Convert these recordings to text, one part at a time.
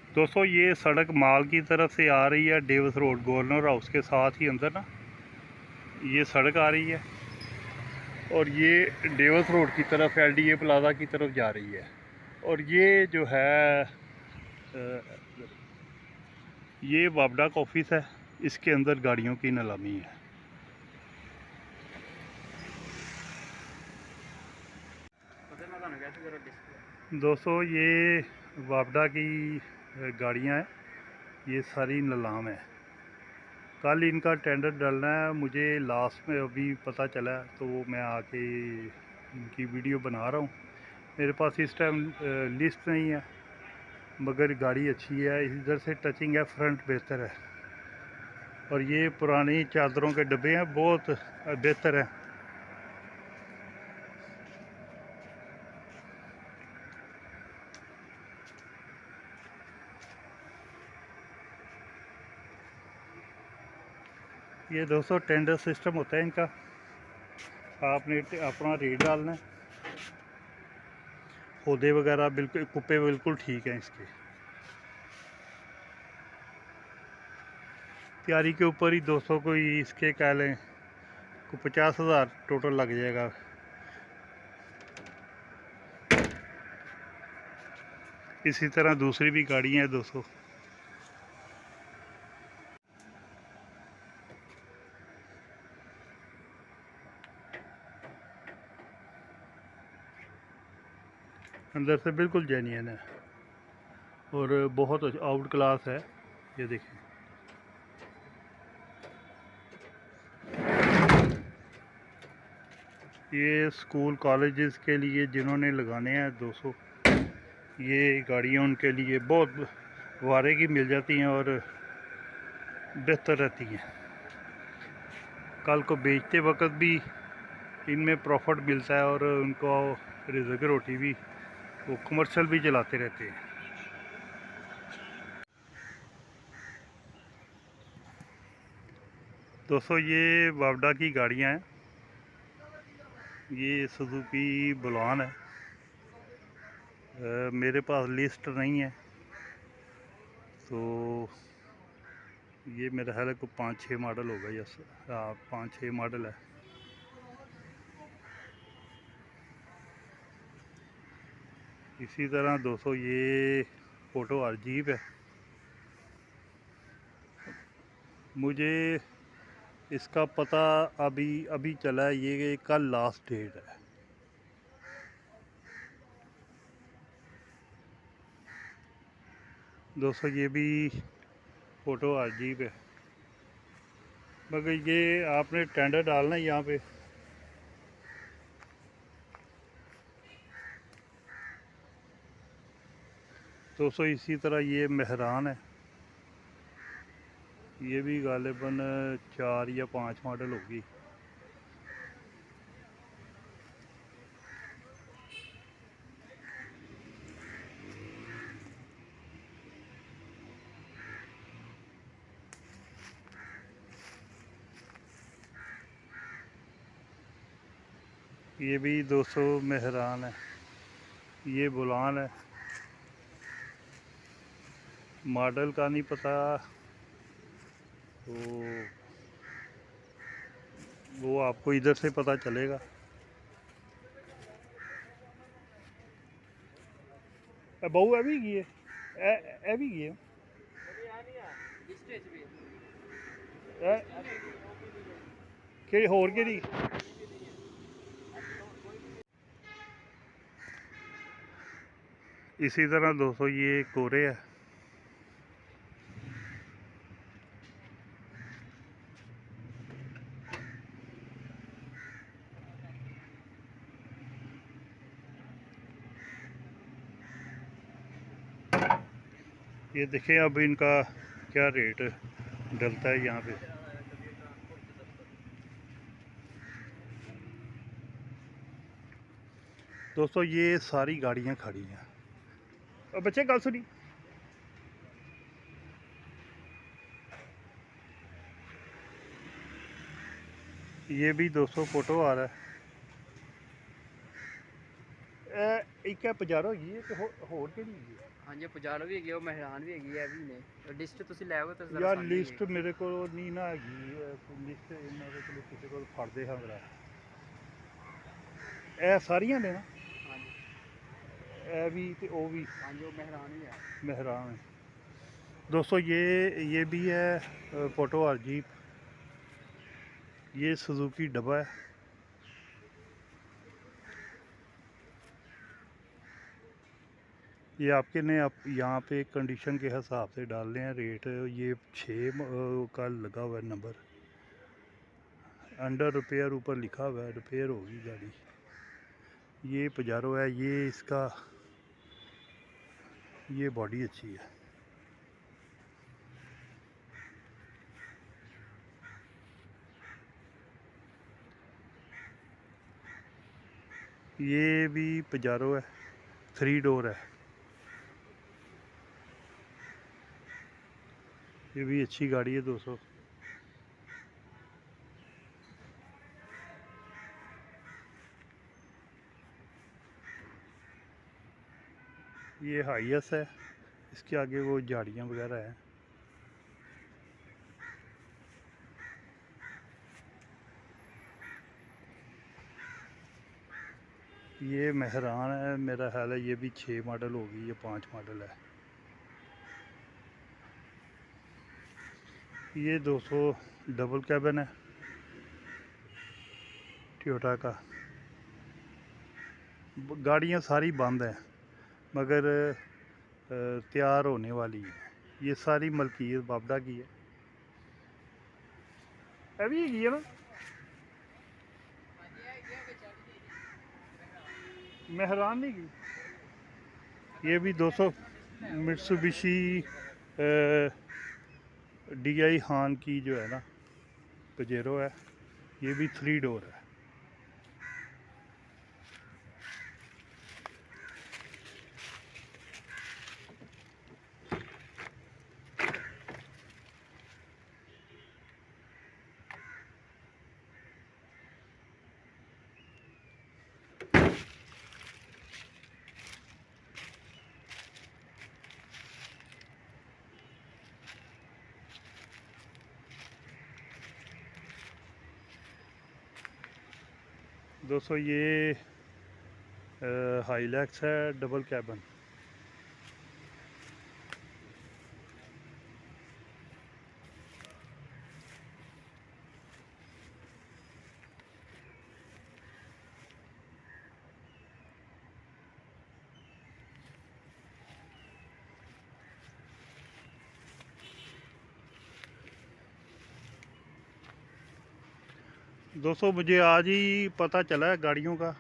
दोस्तों ये सड़क माल की तरफ से आ रही है, डेविस रोड गवर्नर हाउस के साथ ही अंदर ना ये सड़क आ रही है और ये डेविस रोड की तरफ एलडीए प्लाजा की तरफ जा रही है। और ये जो है ये वापडा का ऑफिस है, इसके अंदर गाड़ियों की नीलामी है। दोस्तों ये वापडा की गाड़ियां हैं, ये सारी नीलाम है। कल इनका टेंडर डालना है, मुझे लास्ट में अभी पता चला तो मैं आके इनकी वीडियो बना रहा हूँ। मेरे पास इस टाइम लिस्ट नहीं है, मगर गाड़ी अच्छी है। इधर से टचिंग है, फ्रंट बेहतर है। और ये पुरानी चादरों के डब्बे हैं, बहुत बेहतर है। ये दोस्तों टेंडर सिस्टम होता है इनका, आपने अपना रेट डालना है। पौधे वगैरह बिल्कुल, कुप्पे बिल्कुल ठीक हैं इसके। तैयारी के ऊपर ही 200 कोई इसके कह लें को 50,000 टोटल लग जाएगा। इसी तरह दूसरी भी गाड़ियाँ हैं दोस्तों। अंदर से बिल्कुल जेन्युइन है और बहुत आउट क्लास है। ये देखें, ये स्कूल कॉलेजेस के लिए जिन्होंने लगाने हैं 200, ये गाड़ियाँ उनके लिए बहुत वारे की मिल जाती हैं और बेहतर रहती हैं। कल को बेचते वक्त भी इनमें प्रॉफिट मिलता है और उनको रिज़्क़ रोटी भी, वो कमर्शियल भी चलाते रहते हैं। दोस्तों ये वापडा की गाड़ियाँ हैं, ये सुजुकी बुलान है। मेरे पास लिस्ट नहीं है तो ये मेरा ख्याल है को 5-6 मॉडल होगा। यस, 5-6 मॉडल है। इसी तरह दोस्तों ये फ़ोटो अजीब है, मुझे इसका पता अभी चला है, ये कल लास्ट डेट है। दोस्तों ये भी फ़ोटो अजीब है, मगर ये आपने टेंडर डालना है यहाँ पे। दोस्तों इसी तरह ये मेहरान है, ये भी गालिबन 4 या 5 मॉडल होगी। ये भी 200 मेहरान है, ये बुलान है। मॉडल का नहीं पता तो वो आपको इधर से पता चलेगा। बहु है भी गई है भी गई है कि होर केड़ी। इसी तरह दोस्तों ये कोरे है, ये देखें अब इनका क्या रेट डलता है यहाँ पे। दोस्तों ये सारी गाड़ियाँ खड़ी हैं। और बच्चे गल सुनी, ये भी 200 फोटो आ रहा है। एक है पजारो होगी तो होर केड़ी है। ਹਾਂਜੀ ਪੁਜਾਰਾ ਵੀ ਹੈਗੀ, ਉਹ ਮਹਿਰਾਨ ਵੀ ਹੈਗੀ ਹੈ ਵੀ ਨੇ। ਲਿਸਟ ਤੁਸੀਂ ਲੈ ਆਓ ਤਾਂ ਜ਼ਰਾ ਯਾਰ ਸਾਨੂੰ ਲਿਸਟ ਮੇਰੇ ਕੋਲ ਨਹੀਂ ਨਾ ਹੈਗੀ, ਲਿਸਟ ਇਹਨਾਂ ਦੇ ਕੋਲ ਕਿਸੇ ਕੋਲ ਫੜਦੇ ਹਾਂ ਮੇਰਾ। ਇਹ ਸਾਰੀਆਂ ਨੇ ਨਾ, ਹਾਂਜੀ ਇਹ भी तो वो भी ਹਾਂਜੀ ਉਹ ਮਹਿਰਾਨ ਵੀ ਹੈ। मेहरान है। दोस्तों ये भी है फोटो और जीप, ये सुजुकी डब्बा है। ये आपके ने आप यहाँ पे कंडीशन के हिसाब से डालने हैं रेट। ये 6 का लगा हुआ है नंबर, अंडर रिपेयर ऊपर लिखा हुआ है, रिपेयर होगी गाड़ी। ये पजारो है, ये इसका ये बॉडी अच्छी है। ये भी पजारो है, 3 डोर है, ये भी अच्छी गाड़ी है दोस्तों। ये हाईएस है, इसके आगे वो झाड़ियाँ वगैरह हैं। ये मेहरान है, मेरा ख्याल है ये भी 6 मॉडल होगी, ये 5 मॉडल है। ये 200 डबल कैबिन है टोयोटा का। गाड़ियाँ सारी बंद हैं मगर तैयार होने वाली है। ये सारी मलकीयत बाबडा की है। अभी है ना मेहरान नहीं की। ये भी 200 मित्सुबिशी DI हान की जो है ना पजेरो है, ये भी 3 डोर है। दोस्तों ये हाईलैक्स है डबल कैबिन। दोस्तों मुझे आज ही पता चला है गाड़ियों का,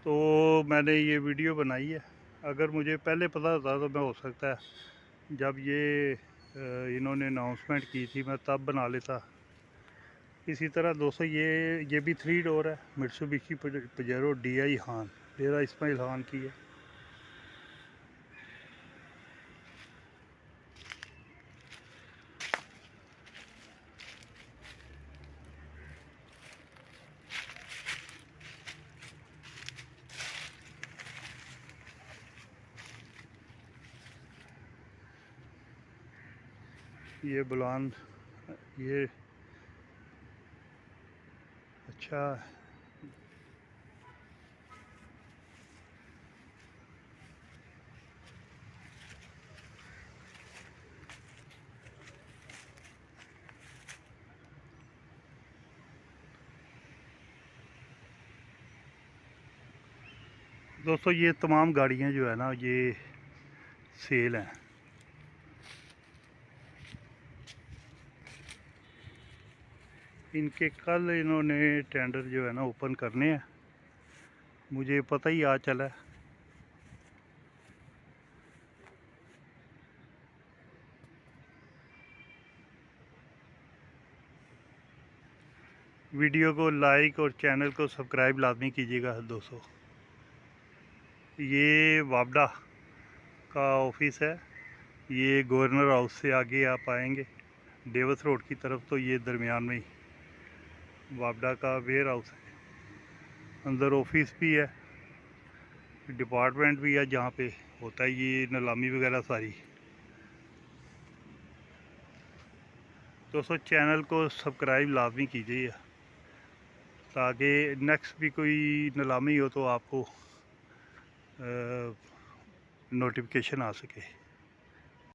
तो मैंने ये वीडियो बनाई है। अगर मुझे पहले पता था तो मैं हो सकता है जब ये इन्होंने अनाउंसमेंट की थी मैं तब बना लेता। इसी तरह दोस्तों ये भी 3 डोर है, मित्सुबिशी पजेरो DI हान, डेरा इस्माइल खान की है। ये बुलान, ये अच्छा दोस्तों ये तमाम गाड़ियाँ जो है ना ये सेल हैं। इनके कल इन्होंने टेंडर जो है ना ओपन करने हैं, मुझे पता ही आज चला है। वीडियो को लाइक और चैनल को सब्सक्राइब लाजमी कीजिएगा दोस्तों। ये वापडा का ऑफिस है, ये गवर्नर हाउस से आगे आप आएंगे डेवस रोड की तरफ, तो ये दरमियान में ही वापडा का वेयर हाउस है। अंदर ऑफिस भी है, डिपार्टमेंट भी है जहाँ पे होता है ये नीलामी वगैरह सारी। दोस्तों चैनल को सब्सक्राइब लाजमी कीजिए ताकि नेक्स्ट भी कोई नीलामी हो तो आपको नोटिफिकेशन आ सके।